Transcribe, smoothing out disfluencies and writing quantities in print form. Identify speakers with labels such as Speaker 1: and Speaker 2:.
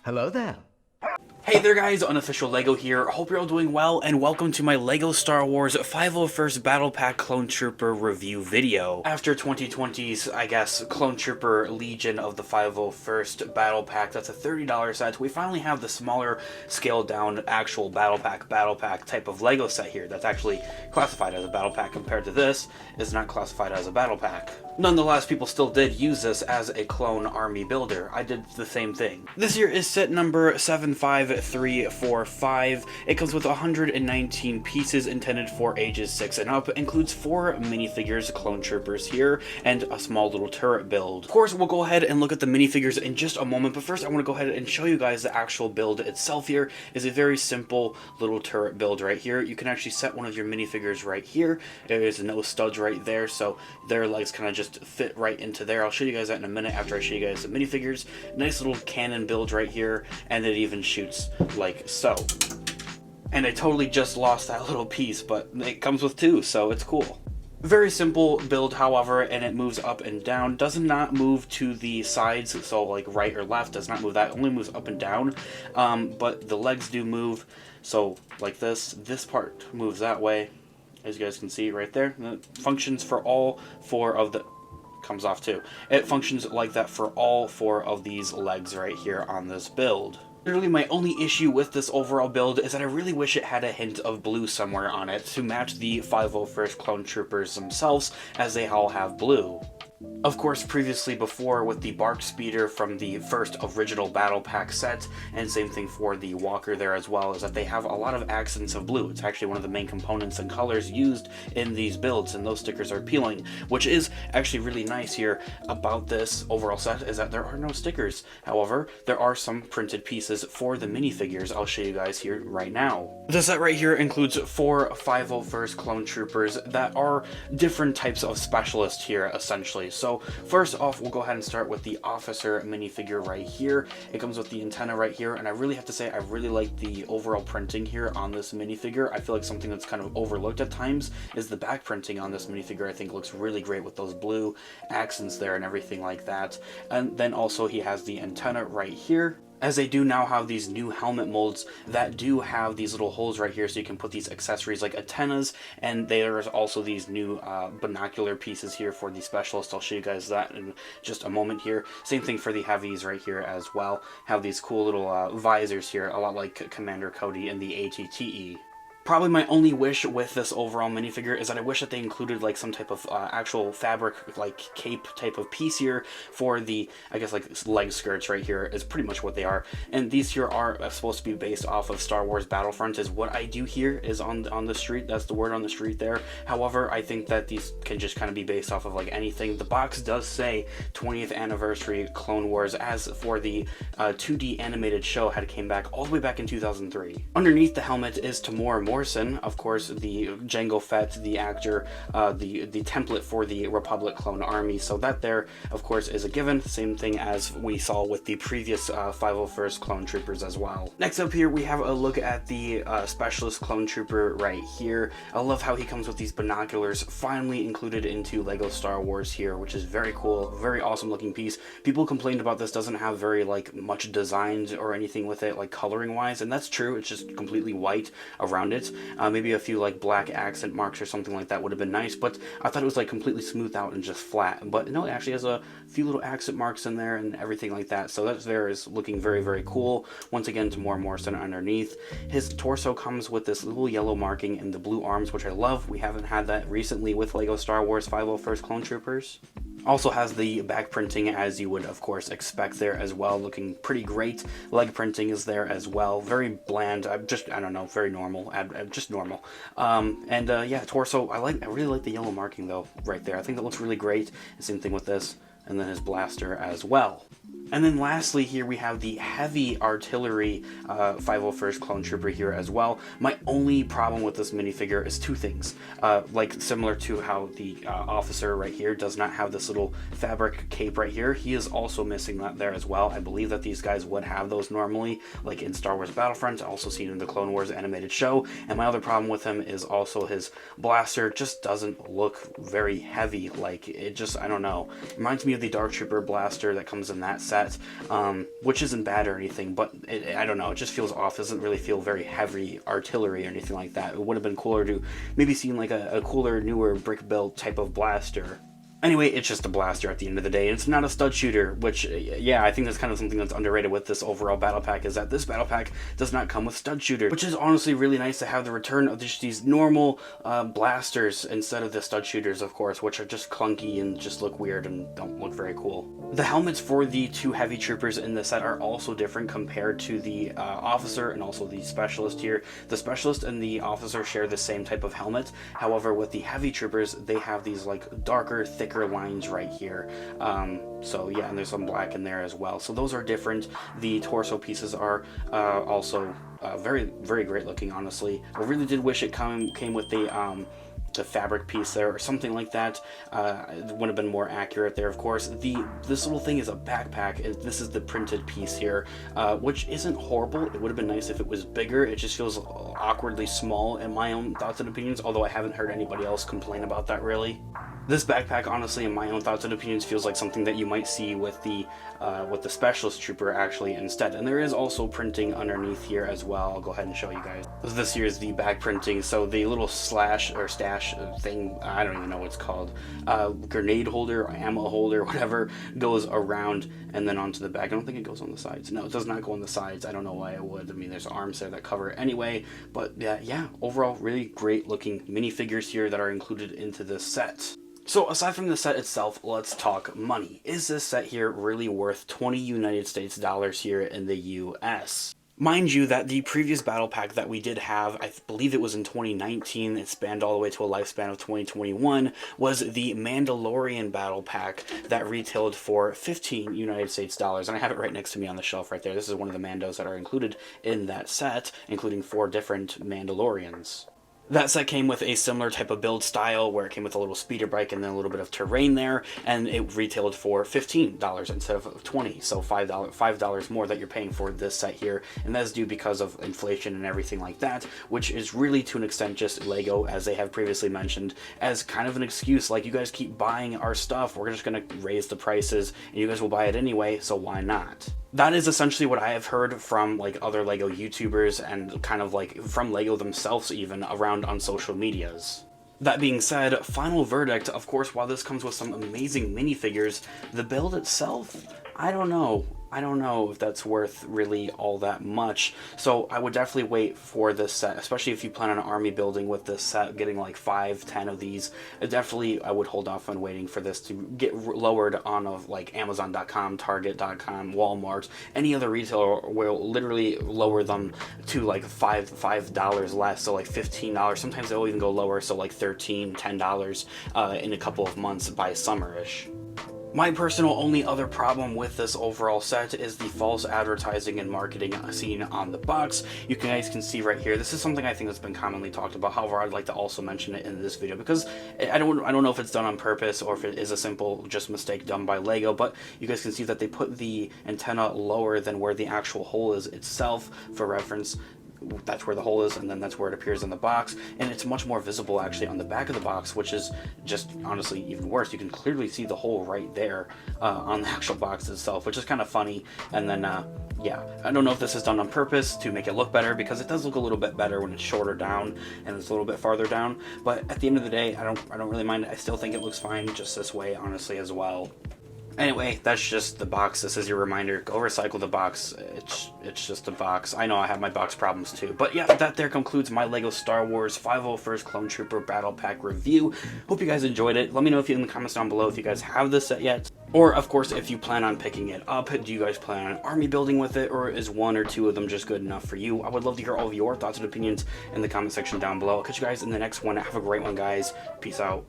Speaker 1: Hello there.
Speaker 2: Hey there guys, Unofficial Lego here. Hope you're all doing well, and welcome to my LEGO Star Wars 501st Battlepack Clone Trooper review video. After 2020's, I guess, Clone Trooper Legion of the 501st Battlepack, that's a $30 set, we finally have the smaller, scaled down, actual Battlepack type of LEGO set here that's actually classified as a Battlepack compared to this is not classified as a Battlepack. Nonetheless, people still did use this as a clone army builder. I did the same thing. This here is set number 75345. It comes with 119 pieces intended for ages 6 and up. It includes 4 minifigures, clone troopers here, and a small little turret build. Of course, we'll go ahead and look at the minifigures in just a moment, but first I want to go ahead and show you guys the actual build itself. Here is a very simple little turret build right here. You can actually set one of your minifigures right here. There is no studs right there, so their legs kind of just fit right into there. I'll show you guys that in a minute after I show you guys the minifigures. Nice little cannon build right here, and it even shoots like so. And I totally just lost that little piece, but it comes with 2, so it's cool. Very simple build, however, and it moves up and down. Does not move to the sides, so like right or left, does not move that. It only moves up and down, but the legs do move. So like this part moves that way, as you guys can see right there. And it functions for all 4 of the... comes off too. It functions like that for all 4 of these legs right here on this build. Literally my only issue with this overall build is that I really wish it had a hint of blue somewhere on it to match the 501st Clone Troopers themselves, as they all have blue. Of course, previously before with the Bark Speeder from the first original Battle Pack set, and same thing for the Walker there as well, is that they have a lot of accents of blue. It's actually one of the main components and colors used in these builds, and those stickers are peeling, which is actually really nice here about this overall set, is that there are no stickers. However, there are some printed pieces for the minifigures I'll show you guys here right now. The set right here includes 4 501st Clone Troopers that are different types of specialists here, essentially. So first off, we'll go ahead and start with the officer minifigure right here. It comes with the antenna right here, and I really have to say I really like the overall printing here on this minifigure. I feel like something that's kind of overlooked at times is the back printing on this minifigure. I think looks really great with those blue accents there and everything like that. And then also he has the antenna right here, as they do now have these new helmet molds that do have these little holes right here, so you can put these accessories like antennas, and there's also these new binocular pieces here for the specialist. I'll show you guys that in just a moment here. Same thing for the heavies right here as well. Have these cool little visors here, a lot like Commander Cody in the ATTE. Probably my only wish with this overall minifigure is that I wish that they included like some type of actual fabric, like cape type of piece here for the, I guess, like leg skirts right here is pretty much what they are. And these here are supposed to be based off of Star Wars Battlefront, is what I do here is on the street. That's the word on the street there. However, I think that these can just kind of be based off of like anything. The box does say 20th anniversary Clone Wars, as for the 2D animated show had came back all the way back in 2003. Underneath the helmet is Tamora Morrison, of course, the Jango Fett, the actor, the template for the Republic Clone Army. So that there, of course, is a given. Same thing as we saw with the previous 501st Clone Troopers as well. Next up here, we have a look at the Specialist Clone Trooper right here. I love how he comes with these binoculars, finally included into LEGO Star Wars here, which is very cool, very awesome looking piece. People complained about this doesn't have very like much designs or anything with it, like coloring wise, and that's true. It's just completely white around it. Maybe a few like black accent marks or something like that would have been nice, but I thought it was like completely smoothed out and just flat. But no, it actually has a few little accent marks in there and everything like that, so that there is looking very, very cool. Once again, Tamora Morrison underneath. His torso comes with this little yellow marking and the blue arms, which I love. We haven't had that recently with LEGO Star Wars 501st Clone Troopers. Also has the back printing, as you would of course expect there as well, looking pretty great. Leg printing is there as well, very bland, I don't know, very normal, just normal. Yeah, torso, I really like the yellow marking though right there. I think that looks really great. Same thing with this, and then his blaster as well. And then lastly here we have the heavy artillery 501st Clone Trooper here as well. My only problem with this minifigure is 2 things. Like similar to how the officer right here does not have this little fabric cape right here, he is also missing that there as well. I believe that these guys would have those normally, like in Star Wars Battlefront, also seen in the Clone Wars animated show. And my other problem with him is also his blaster just doesn't look very heavy. Like, it just, I don't know. Reminds me me of the Dark Trooper blaster that comes in that set, which isn't bad or anything, but I don't know, it just feels off. It doesn't really feel very heavy artillery or anything like that. It would have been cooler to maybe see like a cooler, newer brick built type of blaster. Anyway, it's just a blaster at the end of the day. It's not a stud shooter, which, yeah, I think that's kind of something that's underrated with this overall battle pack, is that this battle pack does not come with stud shooter, which is honestly really nice to have the return of just these normal blasters instead of the stud shooters, of course, which are just clunky and just look weird and don't look very cool. The helmets for the two heavy troopers in the set are also different compared to the officer and also the specialist here. The specialist and the officer share the same type of helmet. However, with the heavy troopers, they have these like darker, thicker lines right here. So yeah, and there's some black in there as well. So those are different. The torso pieces are also very, very great looking, honestly. I really did wish it came with the fabric piece there or something like that. It would have been more accurate there, of course. This little thing is a backpack, and this is the printed piece here, which isn't horrible. It would have been nice if it was bigger. It just feels awkwardly small in my own thoughts and opinions, although I haven't heard anybody else complain about that really. This backpack, honestly, in my own thoughts and opinions, feels like something that you might see with the specialist trooper actually instead. And there is also printing underneath here as well. I'll go ahead and show you guys. This here is the back printing. So the little slash or stash thing, I don't even know what it's called, grenade holder, ammo holder, whatever, goes around and then onto the back. I don't think it goes on the sides. No, it does not go on the sides. I don't know why it would. I mean, there's arms there that cover it anyway. But yeah, overall, really great looking minifigures here that are included into this set. So aside from the set itself, let's talk money. Is this set here really worth 20 United States dollars here in the US? Mind you that the previous battle pack that we did have, I believe it was in 2019, it spanned all the way to a lifespan of 2021, was the Mandalorian battle pack that retailed for 15 United States dollars. And I have it right next to me on the shelf right there. This is one of the Mandos that are included in that set, including 4 different Mandalorians. That set came with a similar type of build style where it came with a little speeder bike and then a little bit of terrain there, and it retailed for $15 instead of $20, so $5 more that you're paying for this set here, and that's due because of inflation and everything like that, which is really to an extent just Lego, as they have previously mentioned, as kind of an excuse, like, you guys keep buying our stuff, we're just gonna raise the prices and you guys will buy it anyway, so why not? That is essentially what I have heard from like other Lego YouTubers and kind of like from Lego themselves even around on social medias. That being said, final verdict, of course, while this comes with some amazing minifigures, the build itself, I don't know if that's worth really all that much. So I would definitely wait for this set, especially if you plan on an army building with this set, getting like 5-10 of these. I would hold off on waiting for this to get lowered on of like Amazon.com, Target.com, Walmart. Any other retailer will literally lower them to like $5 less, so like $15. Sometimes they'll even go lower, so like $13, $10 in a couple of months by summer-ish. My personal only other problem with this overall set is the false advertising and marketing seen on the box. You guys can see right here, this is something I think that's been commonly talked about. However, I'd like to also mention it in this video because I don't know if it's done on purpose or if it is a simple just mistake done by Lego, but you guys can see that they put the antenna lower than where the actual hole is itself. For reference, that's where the hole is, and then that's where it appears in the box, and it's much more visible actually on the back of the box, which is just honestly even worse. You can clearly see the hole right there on the actual box itself, which is kind of funny. And then yeah, I don't know if this is done on purpose to make it look better, because it does look a little bit better when it's shorter down and it's a little bit farther down, but at the end of the day, I don't really mind it. I still think it looks fine just this way, honestly, as well. Anyway, that's just the box. This is your reminder. Go recycle the box. It's just a box. I know I have my box problems too. But yeah, that there concludes my Lego Star Wars 501st Clone Trooper Battle Pack review. Hope you guys enjoyed it. Let me know if you in the comments down below if you guys have this set yet. Or, of course, if you plan on picking it up. Do you guys plan on army building with it, or is 1 or 2 of them just good enough for you? I would love to hear all of your thoughts and opinions in the comment section down below. I'll catch you guys in the next one. Have a great one, guys. Peace out.